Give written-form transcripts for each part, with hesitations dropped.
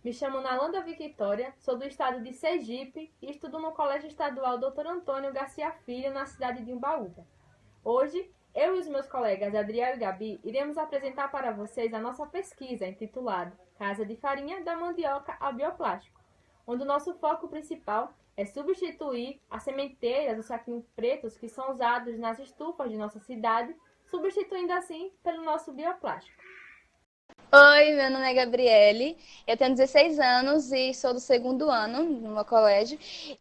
Me chamo Nalanda Victória, sou do estado de Sergipe e estudo no Colégio Estadual Dr. Antônio Garcia Filho, na cidade de Umbaúba. Hoje, eu e os meus colegas Adriel e Gabi iremos apresentar para vocês a nossa pesquisa intitulada Casa de Farinha da Mandioca ao Bioplástico, onde o nosso foco principal é substituir as sementeiras, os saquinhos pretos que são usados nas estufas de nossa cidade, substituindo assim pelo nosso bioplástico. Oi, meu nome é Gabriele, eu tenho 16 anos e sou do segundo ano no meu colégio.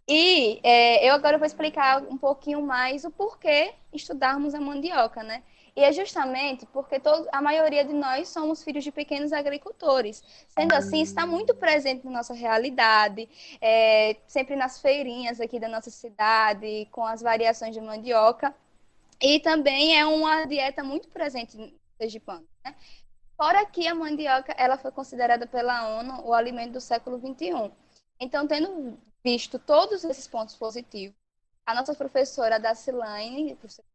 Eu agora vou explicar um pouquinho mais o porquê estudarmos a mandioca, né? E é justamente porque a maioria de nós somos filhos de pequenos agricultores. Sendo assim, está muito presente na nossa realidade, sempre nas feirinhas aqui da nossa cidade, com as variações de mandioca. E também é uma dieta muito presente no sergipano, né? Fora que a mandioca ela foi considerada pela ONU o alimento do século XXI. Então, tendo visto todos esses pontos positivos, a nossa professora Dacilane, professora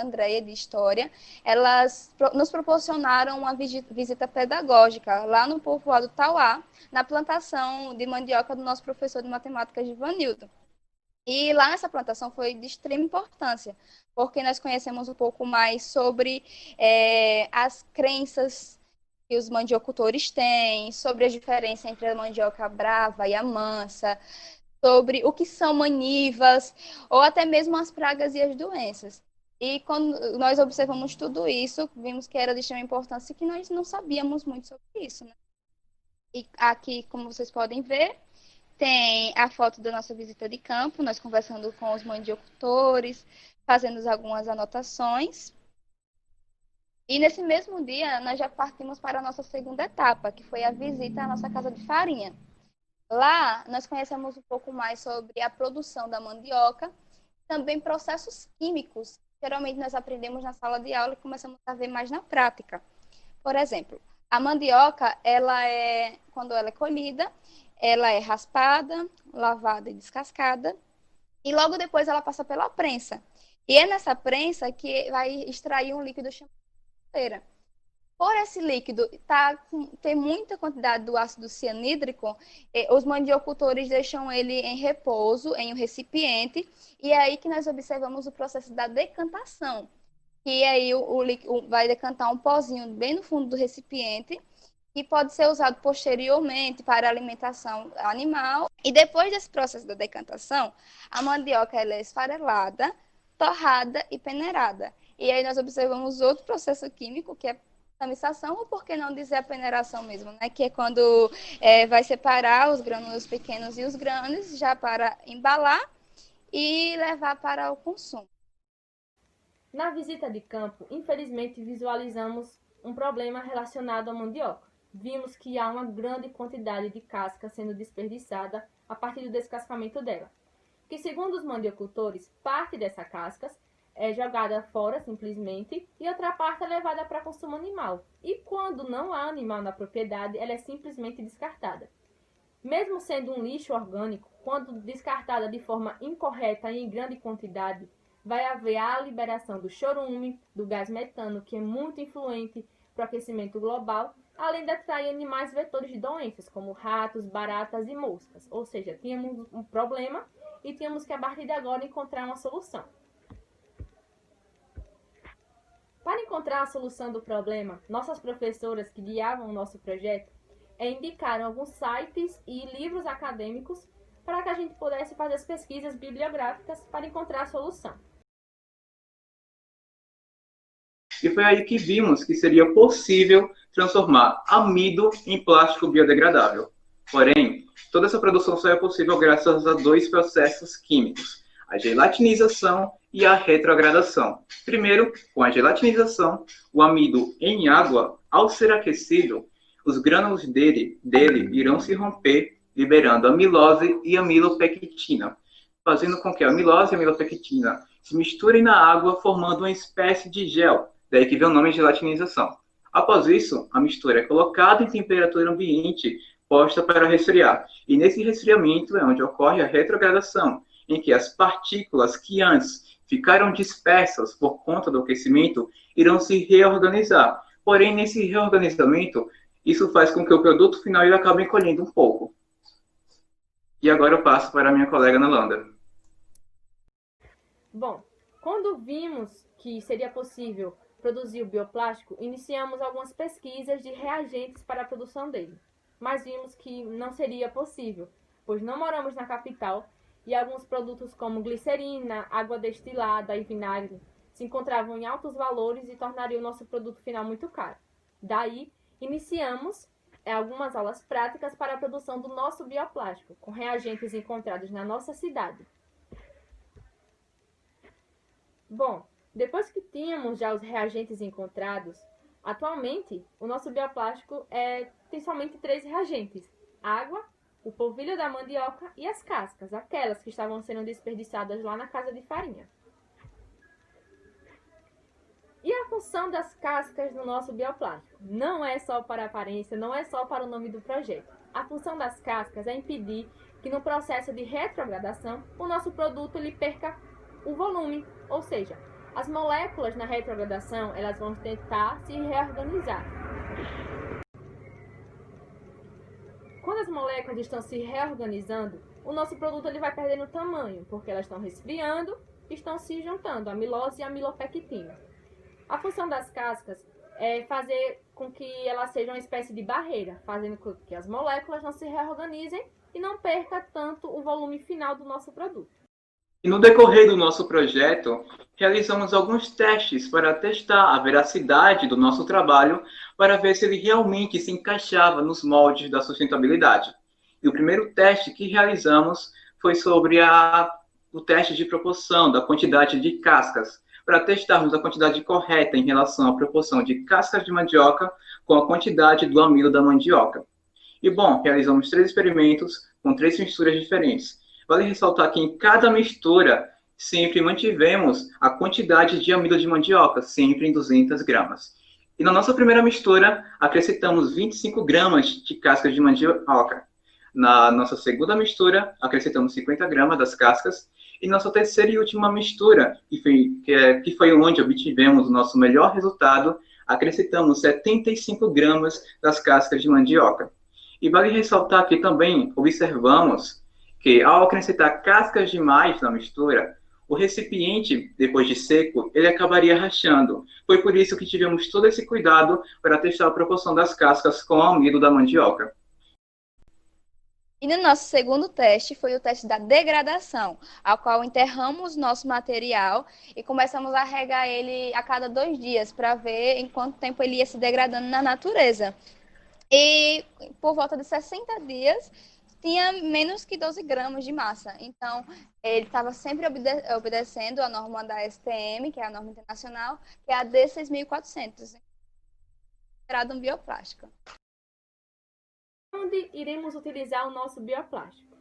Andréia de História, elas nos proporcionaram uma visita pedagógica lá no povoado Tauá, na plantação de mandioca do nosso professor de matemática, Givanildo. E lá nessa plantação foi de extrema importância, porque nós conhecemos um pouco mais sobre as crenças que os mandiocultores têm, sobre a diferença entre a mandioca brava e a mansa, sobre o que são manivas, ou até mesmo as pragas e as doenças. E quando nós observamos tudo isso, vimos que era de extrema importância e que nós não sabíamos muito sobre isso, né? E aqui, como vocês podem ver, tem a foto da nossa visita de campo, nós conversando com os mandiocultores, fazendo algumas anotações. E nesse mesmo dia, nós já partimos para a nossa segunda etapa, que foi a visita à nossa casa de farinha. Lá, nós conhecemos um pouco mais sobre a produção da mandioca, também processos químicos. Geralmente, nós aprendemos na sala de aula e começamos a ver mais na prática. Por exemplo, a mandioca, quando ela é colhida, ela é raspada, lavada e descascada, e logo depois ela passa pela prensa. E é nessa prensa que vai extrair um líquido chamado cera. Por esse líquido ter muita quantidade do ácido cianídrico, os mandiocultores deixam ele em repouso, em um recipiente, e é aí que nós observamos o processo da decantação. E aí o líquido vai decantar um pozinho bem no fundo do recipiente, que pode ser usado posteriormente para alimentação animal. E depois desse processo da decantação, a mandioca ela é esfarelada, torrada e peneirada. E aí nós observamos outro processo químico, que é a tamisação, ou por que não dizer a peneiração mesmo, né? Que é quando vai separar os grânulos pequenos e os grandes, já para embalar e levar para o consumo. Na visita de campo, infelizmente visualizamos um problema relacionado à mandioca. Vimos que há uma grande quantidade de casca sendo desperdiçada a partir do descascamento dela. Que, segundo os mandiocultores, parte dessa casca é jogada fora simplesmente e outra parte é levada para consumo animal. E quando não há animal na propriedade, ela é simplesmente descartada. Mesmo sendo um lixo orgânico, quando descartada de forma incorreta e em grande quantidade, vai haver a liberação do chorume, do gás metano, que é muito influente para o aquecimento global, além de atrair animais vetores de doenças, como ratos, baratas e moscas. Ou seja, tínhamos um problema e tínhamos que, a partir de agora, encontrar uma solução. Para encontrar a solução do problema, nossas professoras que guiavam o nosso projeto indicaram alguns sites e livros acadêmicos para que a gente pudesse fazer as pesquisas bibliográficas para encontrar a solução. E foi aí que vimos que seria possível transformar amido em plástico biodegradável. Porém, toda essa produção só é possível graças a dois processos químicos, a gelatinização e a retrogradação. Primeiro, com a gelatinização, o amido em água, ao ser aquecido, os grânulos dele irão se romper, liberando amilose e amilopectina, fazendo com que a amilose e a amilopectina se misturem na água, formando uma espécie de gel. Daí que vem o nome de gelatinização. Após isso, a mistura é colocada em temperatura ambiente, posta para resfriar. E nesse resfriamento é onde ocorre a retrogradação, em que as partículas que antes ficaram dispersas por conta do aquecimento irão se reorganizar. Porém, nesse reorganizamento, Isso faz com que o produto final ele acabe encolhendo um pouco. E agora eu passo para a minha colega Nalanda. Bom, quando vimos que seria possível produzir o bioplástico, iniciamos algumas pesquisas de reagentes para a produção dele. Mas vimos que não seria possível, pois não moramos na capital e alguns produtos como glicerina, água destilada e vinagre se encontravam em altos valores e tornariam o nosso produto final muito caro. Daí, iniciamos algumas aulas práticas para a produção do nosso bioplástico, com reagentes encontrados na nossa cidade. Bom, depois que tínhamos já os reagentes encontrados, atualmente o nosso bioplástico tem somente 3 reagentes: água, o polvilho da mandioca e as cascas, aquelas que estavam sendo desperdiçadas lá na casa de farinha. E a função das cascas no nosso bioplástico? Não é só para a aparência, não é só para o nome do projeto. A função das cascas é impedir que no processo de retrogradação o nosso produto ele perca o volume, ou seja, as moléculas na retrogradação elas vão tentar se reorganizar. Quando as moléculas estão se reorganizando, o nosso produto ele vai perdendo tamanho, porque elas estão resfriando e estão se juntando, a amilose e a amilopectina. A função das cascas é fazer com que elas sejam uma espécie de barreira, fazendo com que as moléculas não se reorganizem e não perca tanto o volume final do nosso produto. E no decorrer do nosso projeto, realizamos alguns testes para testar a veracidade do nosso trabalho, para ver se ele realmente se encaixava nos moldes da sustentabilidade. E o primeiro teste que realizamos foi sobre o teste de proporção da quantidade de cascas, para testarmos a quantidade correta em relação à proporção de cascas de mandioca com a quantidade do amilo da mandioca. E, bom, realizamos 3 experimentos com 3 misturas diferentes. Vale ressaltar que em cada mistura sempre mantivemos a quantidade de amido de mandioca, sempre em 200 gramas. E na nossa primeira mistura, acrescentamos 25 gramas de cascas de mandioca. Na nossa segunda mistura, acrescentamos 50 gramas das cascas. E nossa terceira e última mistura, que foi onde obtivemos o nosso melhor resultado, acrescentamos 75 gramas das cascas de mandioca. E vale ressaltar que também observamos que, ao acrescentar cascas demais na mistura, o recipiente, depois de seco, ele acabaria rachando. Foi por isso que tivemos todo esse cuidado para testar a proporção das cascas com o amido da mandioca. E no nosso segundo teste foi o teste da degradação, ao qual enterramos nosso material e começamos a regar ele a cada 2 dias para ver em quanto tempo ele ia se degradando na natureza. E por volta de 60 dias, tinha menos que 12 gramas de massa. Então, ele estava sempre obedecendo a norma da STM, que é a norma internacional, que é a D6400, considerado um bioplástico. Onde iremos utilizar o nosso bioplástico?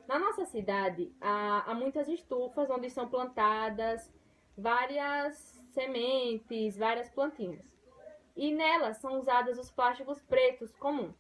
Na nossa cidade, há muitas estufas onde são plantadas várias sementes, várias plantinhas. E nelas são usados os plásticos pretos comuns.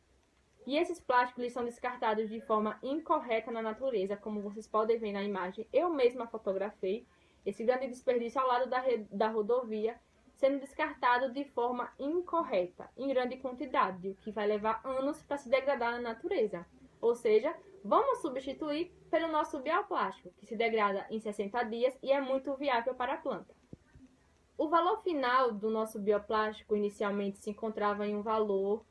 E esses plásticos eles são descartados de forma incorreta na natureza, como vocês podem ver na imagem. Eu mesma fotografei esse grande desperdício ao lado da rodovia, sendo descartado de forma incorreta, em grande quantidade, o que vai levar anos para se degradar na natureza. Ou seja, vamos substituir pelo nosso bioplástico, que se degrada em 60 dias e é muito viável para a planta. O valor final do nosso bioplástico inicialmente se encontrava em um valor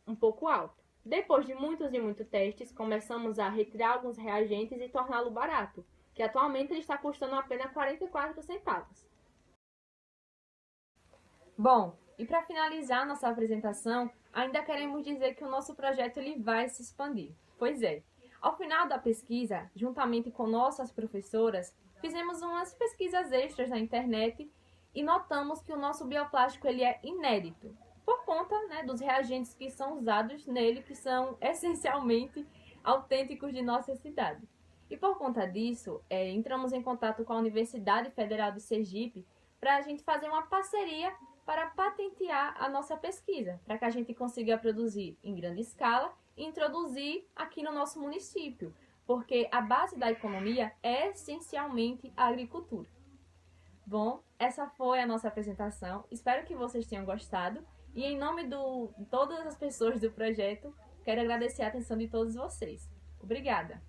um pouco alto. Depois de muitos e muitos testes, começamos a retirar alguns reagentes e torná-lo barato, que atualmente ele está custando apenas 44 centavos. Bom, e para finalizar nossa apresentação, ainda queremos dizer que o nosso projeto ele vai se expandir. Pois é, ao final da pesquisa, juntamente com nossas professoras, fizemos umas pesquisas extras na internet e notamos que o nosso bioplástico ele é inédito, por conta dos reagentes que são usados nele, que são essencialmente autênticos de nossa cidade. E por conta disso, entramos em contato com a Universidade Federal de Sergipe para a gente fazer uma parceria para patentear a nossa pesquisa, para que a gente consiga produzir em grande escala e introduzir aqui no nosso município, porque a base da economia é essencialmente a agricultura. Bom, essa foi a nossa apresentação, espero que vocês tenham gostado E em nome de todas as pessoas do projeto, quero agradecer a atenção de todos vocês. Obrigada!